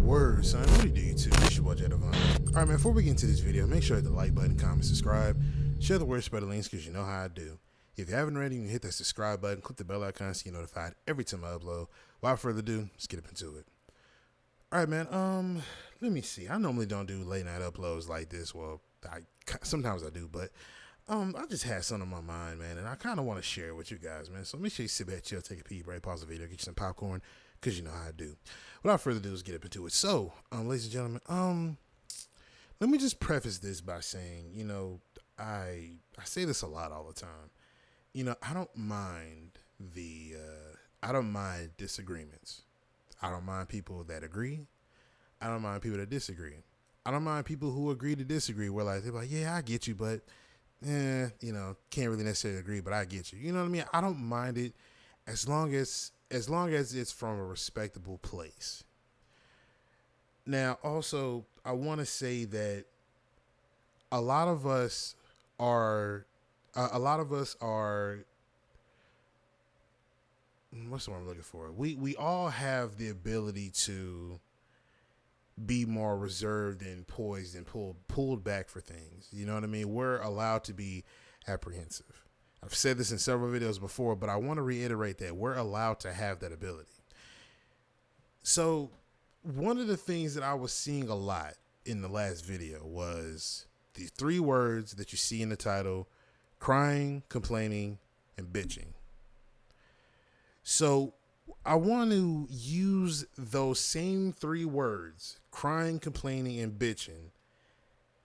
Word, son. What do you do, YouTube? It's your boy, Jadavon. Alright, man, before we get into this video, make sure to hit the like button, comment, subscribe, share the word, spread the links, because you know how I do. If you haven't already, you can hit that subscribe button, click the bell icon so you're notified every time I upload. Without further ado, let's get up into it. Alright, man, let me see. I normally don't do late night uploads like this. Well, sometimes I do, but I just had something on my mind, man, and I kind of want to share it with you guys, man. So make sure you sit back, chill, take a pee break, pause the video, get you some popcorn, because you know how I do. Without further ado, let's get up into it. So, ladies and gentlemen, let me just preface this by saying, you know, I say this a lot all the time. You know, I don't mind disagreements. I don't mind people that agree. I don't mind people that disagree. I don't mind people who agree to disagree. Where they're like, yeah, I get you, but you know, can't really necessarily agree, but I get you. You know what I mean? I don't mind it as long as it's from a respectable place. Now, also, I want to say that a lot of us are what's the word I'm looking for? We all have the ability to be more reserved and poised and pulled back for things. You know what I mean? We're allowed to be apprehensive. I've said this in several videos before, but I want to reiterate that we're allowed to have that ability. So one of the things that I was seeing a lot in the last video was the 3 words that you see in the title: crying, complaining, and bitching. So I want to use those same 3 words, crying, complaining, and bitching,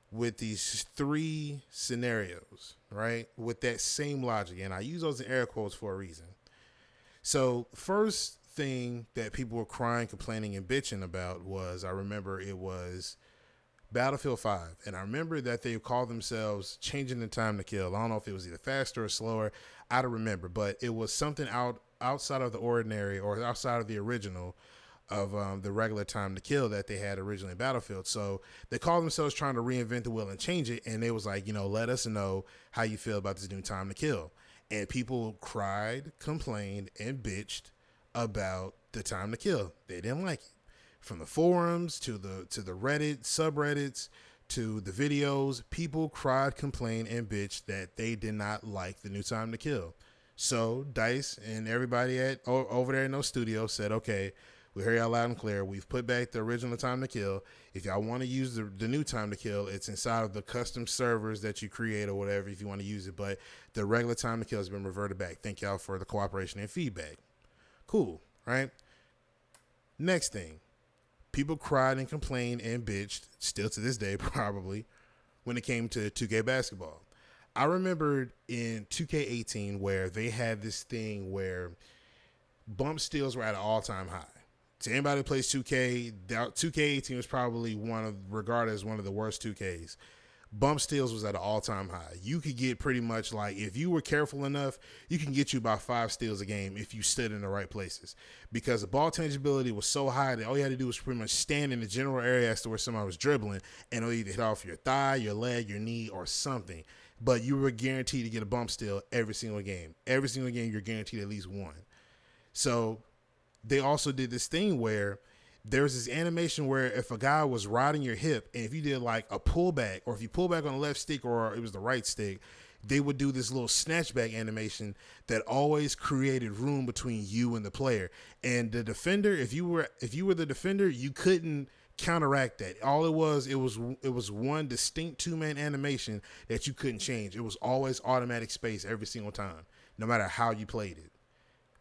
with these 3 scenarios, right? With that same logic. And I use those in air quotes for a reason. So first thing that people were crying, complaining, and bitching about was, I remember it was Battlefield 5. And I remember that they called themselves changing the time to kill. I don't know if it was either faster or slower. I don't remember, but it was something outside of the ordinary, or outside of the original of the regular time to kill that they had originally in Battlefield. So they called themselves trying to reinvent the wheel and change it. And they was like, you know, let us know how you feel about this new time to kill. And people cried, complained, and bitched about the time to kill. They didn't like it. From the forums to the Reddit subreddits to the videos, people cried, complained, and bitched that they did not like the new time to kill. So Dice and everybody over there in those studios said, okay, we hear y'all loud and clear. We've put back the original time to kill. If y'all want to use the new time to kill, it's inside of the custom servers that you create or whatever if you want to use it. But the regular time to kill has been reverted back. Thank y'all for the cooperation and feedback. Cool, right? Next thing. People cried and complained and bitched, still to this day probably, when it came to 2K basketball. I remembered in 2K18 where they had this thing where bump steals were at an all-time high. To anybody who plays 2K, 2K18 was probably regarded as one of the worst 2Ks. Bump steals was at an all-time high. You could get pretty much, like, if you were careful enough, you can get you about 5 steals a game if you stood in the right places. Because the ball tangibility was so high that all you had to do was pretty much stand in the general area as to where somebody was dribbling, and it'll either hit off your thigh, your leg, your knee, or something. But you were guaranteed to get a bump steal every single game. Every single game, you're guaranteed at least one. So they also did this thing where there was this animation where if a guy was riding your hip, and if you did like a pullback, or if you pull back on the left stick or it was the right stick, they would do this little snatchback animation that always created room between you and the player. And the defender, if you were the defender, you couldn't counteract that. All it was one distinct 2-man animation that you couldn't change. It was always automatic space every single time, no matter how you played it.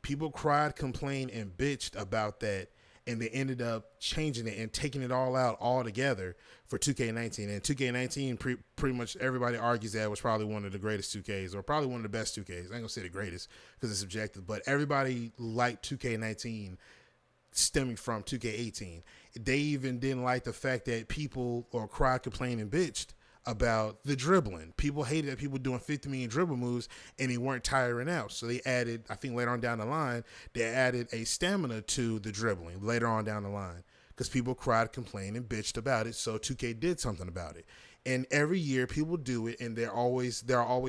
People cried, complained, and bitched about that. And they ended up changing it and taking it all out all together for 2K19. And 2K19, pretty much everybody argues that was probably one of the greatest 2Ks, or probably one of the best 2Ks. I ain't gonna say the greatest because it's subjective, but everybody liked 2K19 stemming from 2K18. They even didn't like the fact that people cried, complained, and bitched about the dribbling. People hated that people doing 50 million dribble moves and they weren't tiring out. So they added, I think later on down the line, they added a stamina to the dribbling later on down the line because people cried, complained, and bitched about it. So 2K did something about it. And every year people do it, and there are always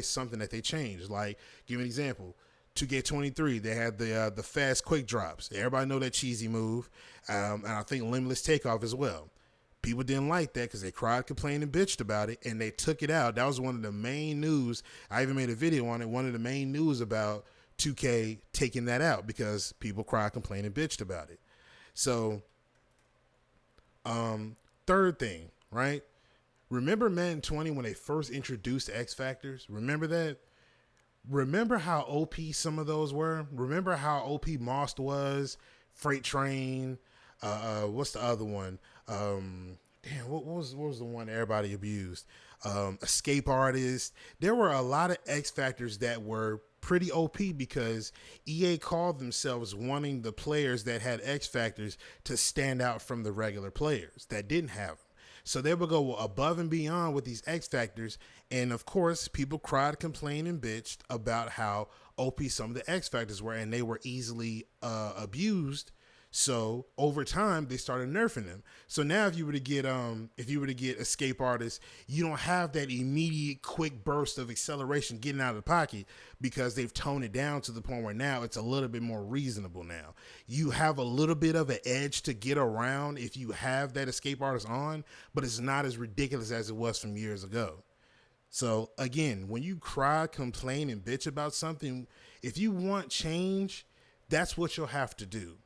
something that they change. Like, give me an example. 2K23, they had the fast quick drops. Everybody know that cheesy move, and I think limitless takeoff as well. People didn't like that because they cried, complained, and bitched about it, and they took it out. That was one of the main news. I even made a video on it. One of the main news about 2K taking that out because people cried, complained, and bitched about it. So, third thing, right? Remember Madden 20 when they first introduced the X Factors? Remember that? Remember how OP some of those were? Remember how OP Most was? Freight Train. What's the other one? What was the one everybody abused? Escape Artist. There were a lot of X Factors that were pretty OP because EA called themselves wanting the players that had X Factors to stand out from the regular players that didn't have them. So they would go above and beyond with these X Factors. And of course, people cried, complained, and bitched about how OP some of the X Factors were, and they were easily abused. So over time, they started nerfing them. So now if you were to get Escape Artists, you don't have that immediate quick burst of acceleration getting out of the pocket because they've toned it down to the point where now it's a little bit more reasonable now. You have a little bit of an edge to get around if you have that Escape Artist on, but it's not as ridiculous as it was from years ago. So again, when you cry, complain, and bitch about something, if you want change, that's what you'll have to do.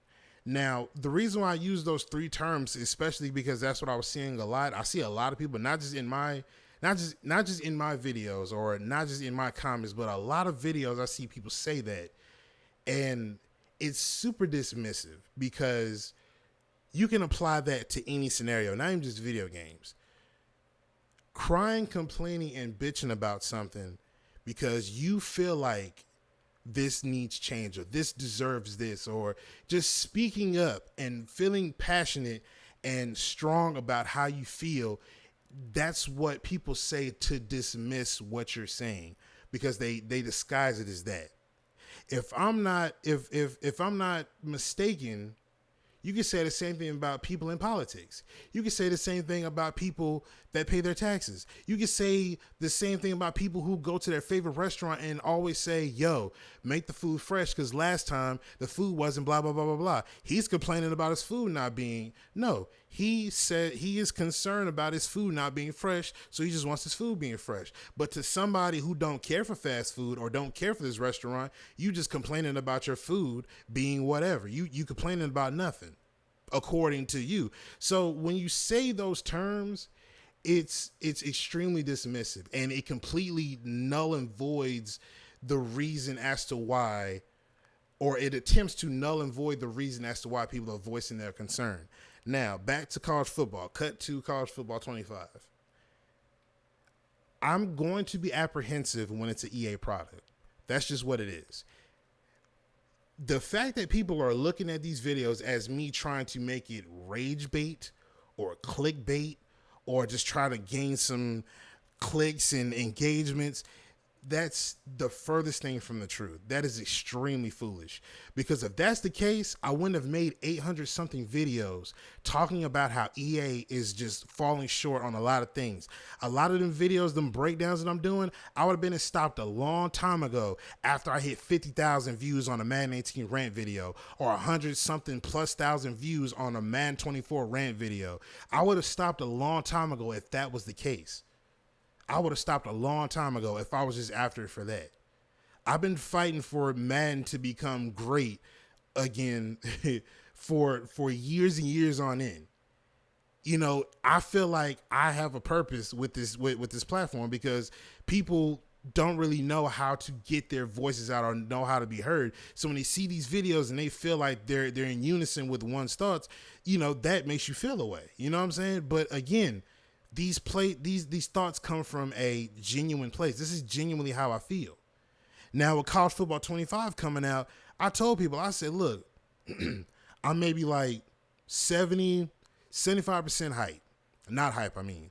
Now, the reason why I use those three terms, especially because that's what I was seeing a lot. I see a lot of people, not just in my videos or not just in my comments, but a lot of videos I see people say that. And it's super dismissive because you can apply that to any scenario, not even just video games. Crying, complaining, and bitching about something because you feel like this needs change or this deserves this, or just speaking up and feeling passionate and strong about how you feel. That's what people say to dismiss what you're saying because they disguise it as that. If I'm not mistaken, you can say the same thing about people in politics. You can say the same thing about people that pay their taxes. You can say the same thing about people who go to their favorite restaurant and always say, yo, make the food fresh because last time the food wasn't blah, blah, blah, blah, blah. He's complaining about his food not being, no, he said he is concerned about his food not being fresh, so he just wants his food being fresh. But to somebody who don't care for fast food or don't care for this restaurant, you just complaining about your food being whatever. You complaining about nothing, according to you. So when you say those terms, it's extremely dismissive, and it completely null and voids the reason as to why, or it attempts to null and void the reason as to why people are voicing their concern. Now, back to college football. Cut to college football 25. I'm going to be apprehensive when it's an EA product. That's just what it is. The fact that people are looking at these videos as me trying to make it rage bait or clickbait or just try to gain some clicks and engagements, that's the furthest thing from the truth. That is extremely foolish, because if that's the case, I wouldn't have made 800 something videos talking about how EA is just falling short on a lot of things. A lot of them videos, them breakdowns that I'm doing, I would have been stopped a long time ago after I hit 50,000 views on a Madden 18 rant video or 100 something plus thousand views on a Madden 24 rant video. I would have stopped a long time ago if that was the case. I would have stopped a long time ago if I was just after it for that. I've been fighting for Madden to become great again for years and years on end. You know, I feel like I have a purpose with this platform because people don't really know how to get their voices out or know how to be heard. So when they see these videos and they feel like they're in unison with one's thoughts, you know, that makes you feel away. You know what I'm saying? But again, these thoughts come from a genuine place. This is genuinely how I feel. Now with college football 25 coming out, I told people, I said, look, I'm maybe like 70, 75% hype. Not hype, I mean.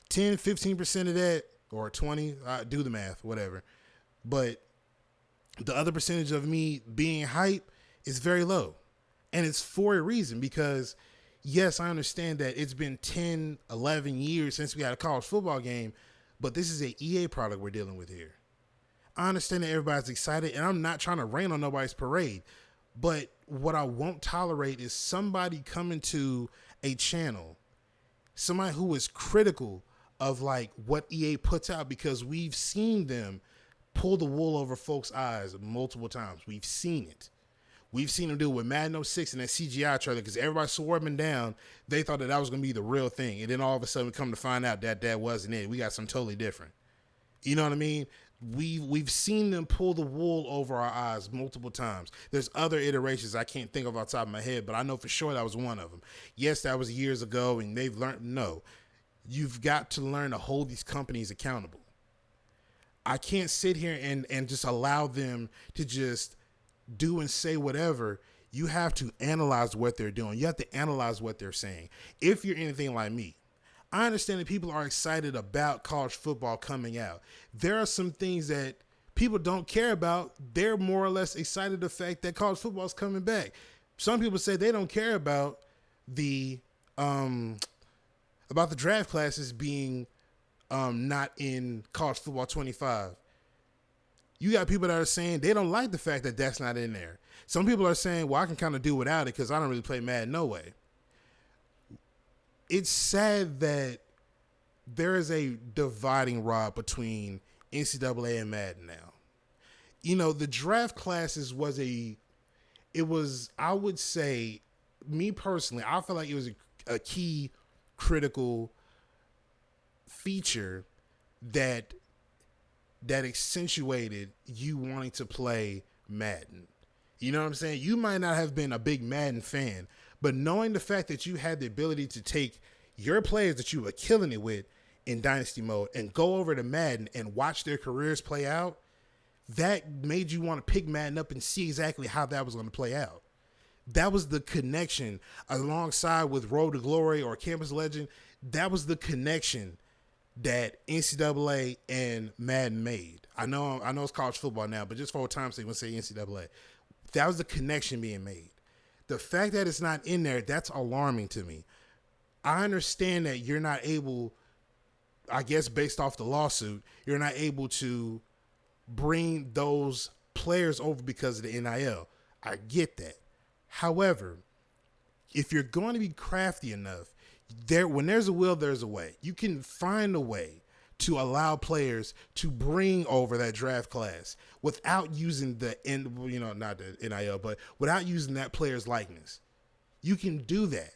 10, 15% of that, or 20, do the math, whatever. But the other percentage of me being hype is very low. And it's for a reason, because yes, I understand that it's been 10, 11 years since we had a college football game, but this is an EA product we're dealing with here. I understand that everybody's excited, and I'm not trying to rain on nobody's parade. But what I won't tolerate is somebody coming to a channel, somebody who is critical of like what EA puts out, because we've seen them pull the wool over folks' eyes multiple times. We've seen it. We've seen them do it with Madden 06 and that CGI trailer, because everybody swore them down. They thought that was going to be the real thing. And then all of a sudden we come to find out that that wasn't it. We got something totally different. You know what I mean? We've seen them pull the wool over our eyes multiple times. There's other iterations I can't think of off the top of my head, but I know for sure that was one of them. Yes, that was years ago, and they've learned. No, you've got to learn to hold these companies accountable. I can't sit here and just allow them to just do and say whatever. You have to analyze what they're doing. You have to analyze what they're saying. If you're anything like me, I understand that people are excited about college football coming out. There are some things that people don't care about. They're more or less excited the fact that college football is coming back. Some people say they don't care about the draft classes being not in college football 25. You got people that are saying they don't like the fact that that's not in there. Some people are saying, well, I can kind of do without it because I don't really play Madden no way. It's sad that there is a dividing rod between NCAA and Madden now. You know, the draft classes I would say, me personally, I feel like it was a key critical feature that accentuated you wanting to play Madden. You know what I'm saying? You might not have been a big Madden fan, but knowing the fact that you had the ability to take your players that you were killing it with in Dynasty mode and go over to Madden and watch their careers play out, that made you want to pick Madden up and see exactly how that was going to play out. That was the connection alongside with Road to Glory or Campus Legend. That was the connection that NCAA and Madden made. I know it's college football now, but just for time's sake, we'll say NCAA. That was the connection being made. The fact that it's not in there, that's alarming to me. I understand that you're not able, I guess based off the lawsuit, you're not able to bring those players over because of the NIL. I get that. However, if you're going to be crafty enough, when there's a will, there's a way. You can find a way to allow players to bring over that draft class without using not the NIL, but without using that player's likeness. You can do that.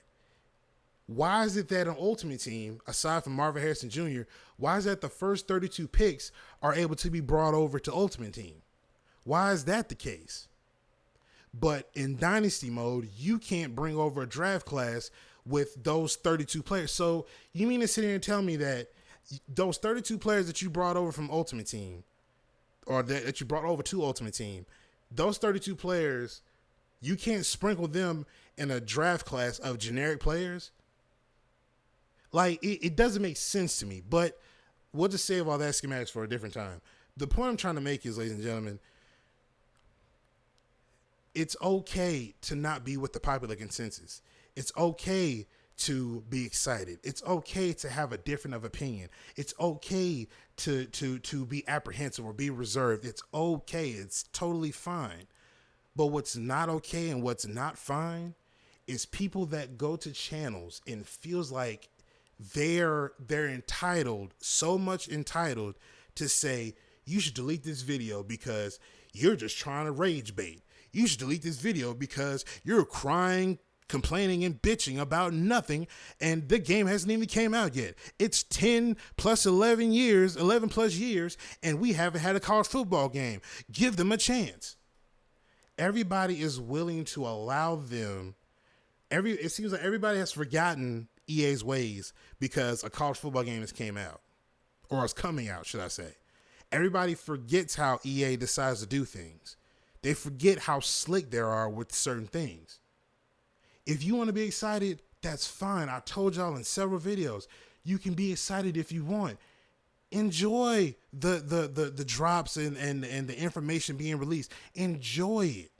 Why is it that on Ultimate Team, aside from Marvin Harrison Jr., why is that the first 32 picks are able to be brought over to Ultimate Team? Why is that the case? But in Dynasty mode, you can't bring over a draft class with those 32 players. So you mean to sit here and tell me that those 32 players that you brought over from Ultimate Team, or that you brought over to Ultimate Team, those 32 players, you can't sprinkle them in a draft class of generic players? Like, it doesn't make sense to me, but we'll just save all that schematics for a different time. The point I'm trying to make is, ladies and gentlemen, it's okay to not be with the popular consensus. It's okay to be excited. It's okay to have a different of opinion. It's okay to be apprehensive or be reserved. It's okay. It's totally fine. But what's not okay and what's not fine is people that go to channels and feels like they're entitled, so much entitled to say, you should delete this video because you're just trying to rage bait. You should delete this video because you're crying, complaining, and bitching about nothing, and the game hasn't even came out yet. It's 10 plus 11 plus years, and we haven't had a college football game. Give them a chance. Everybody is willing to allow them. It seems like everybody has forgotten EA's ways because a college football game has came out, or is coming out, should I say. Everybody forgets how EA decides to do things. They forget how slick they are with certain things. If you want to be excited, that's fine. I told y'all in several videos, you can be excited if you want. Enjoy the drops and the information being released. Enjoy it.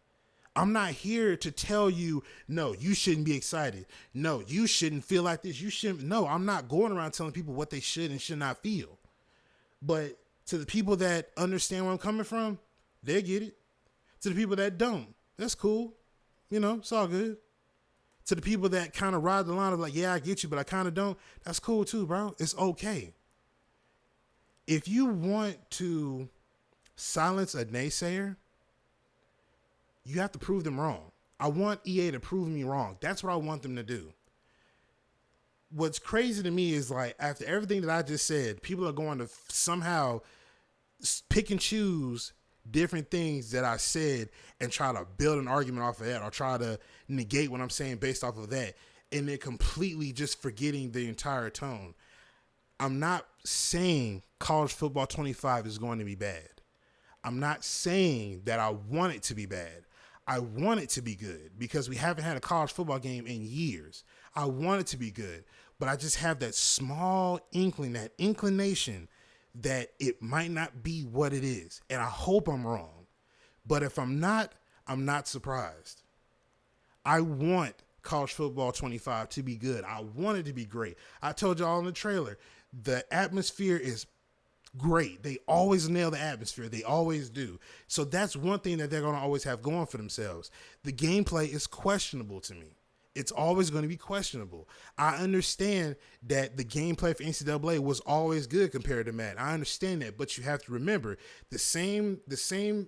I'm not here to tell you, no, you shouldn't be excited. No, you shouldn't feel like this. You shouldn't. No, I'm not going around telling people what they should and should not feel. But To the people that understand where I'm coming from, they get it. To the people that don't, that's cool. You know, it's all good. To the people that kind of ride the line of like, yeah, I get you, but I kind of don't, that's cool too, bro. It's okay. If you want to silence a naysayer, you have to prove them wrong. I want EA to prove me wrong. That's what I want them to do. What's crazy to me is like, after everything that I just said, people are going to somehow pick and choose different things that I said and try to build an argument off of that, or try to negate what I'm saying based off of that. And they're completely just forgetting the entire tone. I'm not saying college football 25 is going to be bad. I'm not saying that I want it to be bad. I want it to be good because we haven't had a college football game in years. I want it to be good, but I just have that small inkling, that inclination that it might not be what it is. And I hope I'm wrong. But if I'm not surprised. I want college football 25 to be good. I want it to be great. I told y'all in the trailer, the atmosphere is great. They always nail the atmosphere. They always do. So that's one thing that they're going to always have going for themselves. The gameplay is questionable to me. It's always going to be questionable. I understand that the gameplay for NCAA was always good compared to Madden. I understand that, but you have to remember the same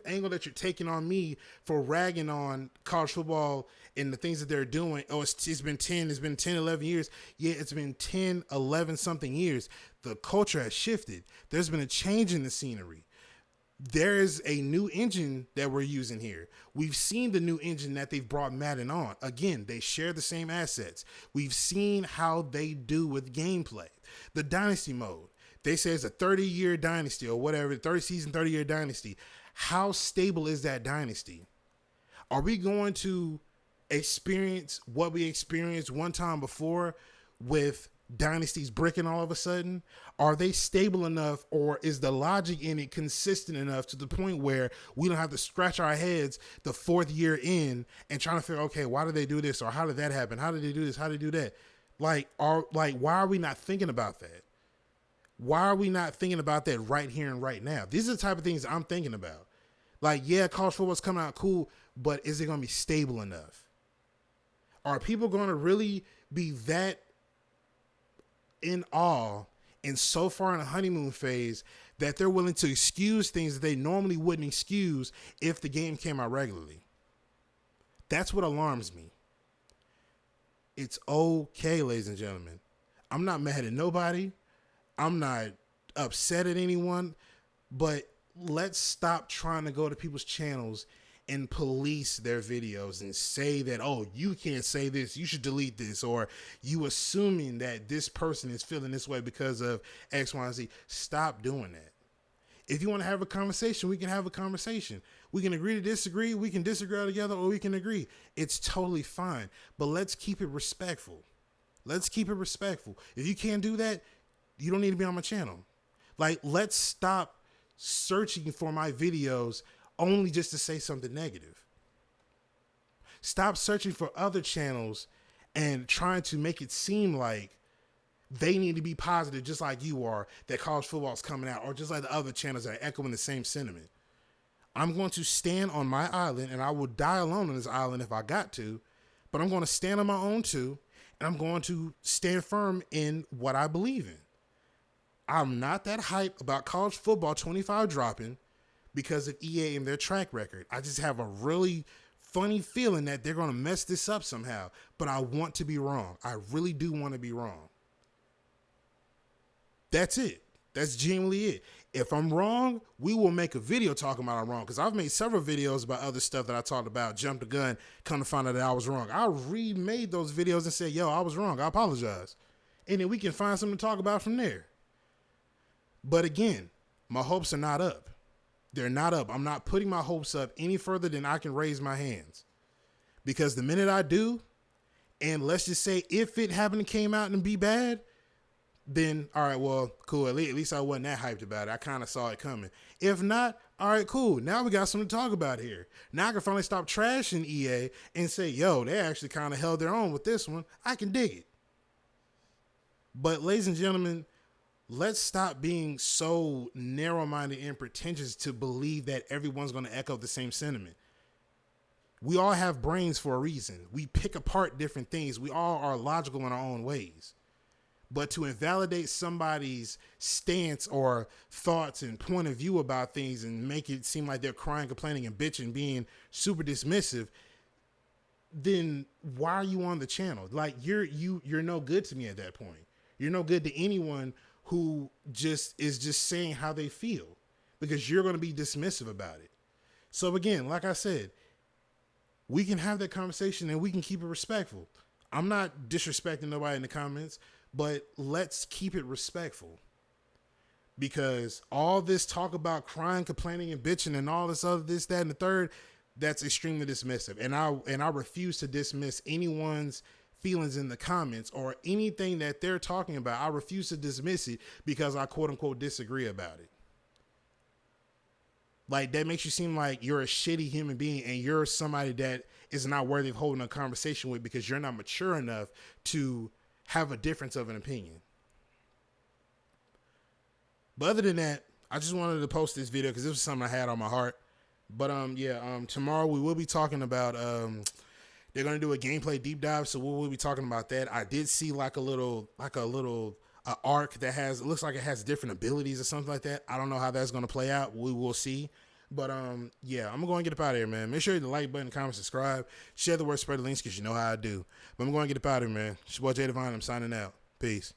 angle that you're taking on me for ragging on college football and the things that they're doing. Oh, it's been 10, 11 years. Yeah, it's been 10, 11 something years. The culture has shifted. There's been a change in the scenery. There is a new engine that we're using here. We've seen the new engine that they've brought Madden on. Again, they share the same assets. We've seen how they do with gameplay. The dynasty mode, they say it's a 30-year dynasty or whatever, 30-season, 30-year dynasty. How stable is that dynasty? Are we going to experience what we experienced one time before with dynasties bricking all of a sudden? Are they stable enough, or is the logic in it consistent enough to the point where we don't have to scratch our heads the fourth year in and trying to figure, okay, why did they do this, or how did that happen? How did they do this? How did they do that? Why are we not thinking about that? Why are we not thinking about that right here and right now? These are the type of things I'm thinking about. Like, yeah, college football's coming out cool, but is it going to be stable enough? Are people going to really be that in awe and so far in a honeymoon phase that they're willing to excuse things that they normally wouldn't excuse if the game came out regularly? That's what alarms me. It's okay, ladies and gentlemen. I'm not mad at nobody. I'm not upset at anyone, but let's stop trying to go to people's channels and police their videos and say that, oh, you can't say this, you should delete this, or you assuming that this person is feeling this way because of X, Y, and Z. Stop doing that. If you want to have a conversation, we can have a conversation. We can agree to disagree. We can disagree together, or we can agree. It's totally fine. But let's keep it respectful. Let's keep it respectful. If you can't do that, you don't need to be on my channel. Like, let's stop searching for my videos only just to say something negative. Stop searching for other channels and trying to make it seem like they need to be positive just like you are, that college football is coming out, or just like the other channels that are echoing the same sentiment. I'm going to stand on my island, and I will die alone on this island if I got to, but I'm going to stand on my own too, and I'm going to stand firm in what I believe in. I'm not that hype about college football 25 dropping because of EA and their track record. I just have a really funny feeling that they're going to mess this up somehow, but I want to be wrong. I really do want to be wrong. That's it. That's genuinely it. If I'm wrong, we will make a video talking about I'm wrong, because I've made several videos about other stuff that I talked about, jumped the gun, come to find out that I was wrong. I remade those videos and said, yo, I was wrong. I apologize. And then we can find something to talk about from there. But again, my hopes are not up. They're not up. I'm not putting my hopes up any further than I can raise my hands. Because the minute I do, and let's just say if it happened to came out and be bad, then all right, well, cool. At least I wasn't that hyped about it. I kind of saw it coming. If not, all right, cool. Now we got something to talk about here. Now I can finally stop trashing EA and say, yo, they actually kind of held their own with this one. I can dig it. But ladies and gentlemen, Let's stop being so narrow-minded and pretentious to believe that everyone's going to echo the same sentiment. We all have brains for a reason. We pick apart different things. We all are logical in our own ways. But to invalidate somebody's stance or thoughts and point of view about things and make it seem like they're crying, complaining, and bitching, being super dismissive, then why are you on the channel? Like you're no good to me at that point. You're no good to anyone who is just saying how they feel, because you're going to be dismissive about it. So again, like I said, we can have that conversation and we can keep it respectful. I'm not disrespecting nobody in the comments, but let's keep it respectful, because all this talk about crying, complaining, and bitching and all this other, this, that, and the third, that's extremely dismissive. And I refuse to dismiss anyone's feelings in the comments or anything that they're talking about. I refuse to dismiss it because I quote unquote disagree about it. Like, that makes you seem like you're a shitty human being and you're somebody that is not worthy of holding a conversation with because you're not mature enough to have a difference of an opinion. But other than that, I just wanted to post this video because this was something I had on my heart. But tomorrow we will be talking about they're gonna do a gameplay deep dive, so we will be talking about that. I did see like a little arc that looks like it has different abilities or something like that. I don't know how that's gonna play out. We will see. But I'm gonna go and get up out of here, man. Make sure you hit the like button, comment, subscribe, share the word, spread the links, because you know how I do. But I'm going to get up out of here, man. It's your boy Jay Divine. I'm signing out. Peace.